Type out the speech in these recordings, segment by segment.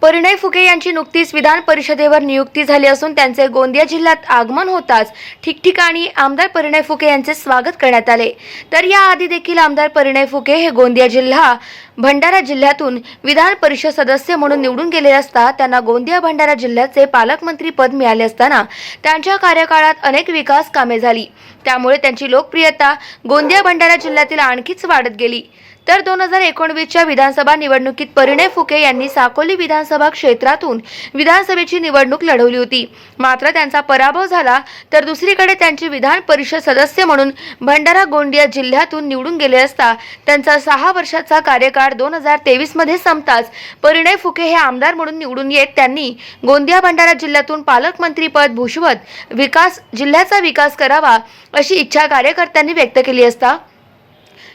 परिणय फुके यांची नुकतीच विधान परिषदेवर नियुक्ती झाली असून त्यांचे गोंदिया जिल्ह्यात आगमन होताच ठिकठिकाणी आमदार परिणय फुके यांचे स्वागत करण्यात आले। तर याआधी देखील आमदार परिणय फुके हे गोंदिया जिल्हा भंडारा जिल्ह्यातून विधान परिषद सदस्य म्हणून निवडून गेले असता त्यांना गोंदिया भंडारा जिल्ह्याचे पालकमंत्री पद मिळाले असताना त्यांच्या कार्यकाळात अनेक विकास कामे झाली, त्यामुळे त्यांची लोकप्रियता गोंदिया भंडारा जिल्ह्यातील आणखीच वाढत गेली। तर 2019च्या विधानसभा निवडणुकीत परिणय फुके यांनी साकोली विधानसभा क्षेत्रातून विधानसभेची निवडणूक लढवली होती, मात्र त्यांचा पराभव झाला। तर दुसरीकडे त्यांचे विधान परिषद सदस्य म्हणून भंडारा गोंदिया जिल्ह्यातून निवडून गेले असता त्यांचा 6 वर्षाचा कार्यकाळ 2023 मध्ये संपताच परिणय फुके हे आमदार म्हणून निवडून येत त्यांनी गोंदिया भंडारा जिल्ह्यातून पालकमंत्री पद भूषवत जिल्ह्याचा विकास करावा अशी इच्छा कार्यकर्त्यांनी व्यक्त केली असता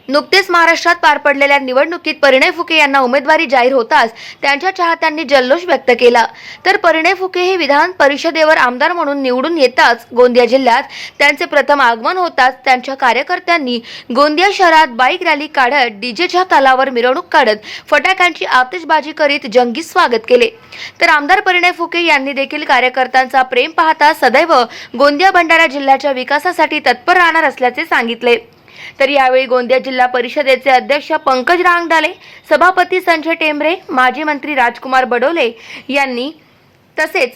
नुकतेच महाराष्ट्रात पार पडलेल्या निवडणुकीत परिणय फुके यांना उमेदवारी जाहीर होताच त्यांच्या चाहत्यांनी जल्लोष व्यक्त केला। तर परिणय फुके हे विधान परिषदेवर आमदार म्हणून निवडून येताच गोंदिया जिल्ह्यात त्यांचे प्रथम आगमन होताच त्यांच्या कार्यकर्त्यांनी गोंदिया शहरात बाईक रॅली काढत डीजेच्या तालावर मिरवणूक काढत फटाक्यांची आतिषबाजी करीत जंगी स्वागत केले। तर आमदार परिणय फुके यांनी देखील कार्यकर्त्यांचा प्रेम पाहता सदैव गोंदिया भंडारा जिल्ह्याच्या विकासासाठी तत्पर राहणार असल्याचे सांगितले। तर यावेळी गोंदिया जिल्हा परिषदेचे अध्यक्ष पंकज रांगडाले, सभापती संजय टेंबरे, माजी मंत्री राजकुमार बडोले यांनी तसेच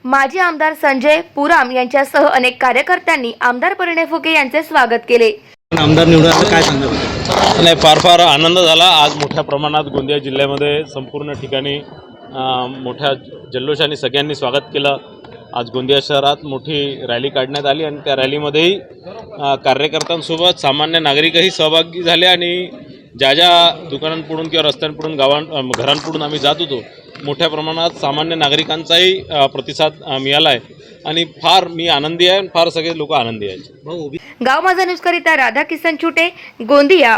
माजी आमदार संजय पुराम यांच्यासह अनेक कार्यकर्त्यांनी आमदार परिणय फुके यांचे स्वागत केले। आमदार निवडून काय सांगणार? नाही, फार आनंद झाला। आज मोठ्या प्रमाणात गोंदिया जिल्ह्यामध्ये संपूर्ण ठिकाणी मोठ्या जल्लोषाने सगळ्यांनी स्वागत केलं। आज गोंदिया शहरात मोठी रॅली काढण्यात आली आणि त्या रॅलीमध्येही कार्यकर्त्यांसोबत सामान्य नागरिकही सहभागी झाले आणि ज्या दुकानांपुढून किंवा रस्त्यांपुढून घरांपुढून आम्ही जात होतो मोठ्या प्रमाणात सामान्य नागरिकांचाही प्रतिसाद मिळाला आहे आणि मी आनंदी आहे आणि सगळे लोक आनंदी आहेत। गाव माझा न्यूज करिता राधा किसन छुटे, गोंदिया।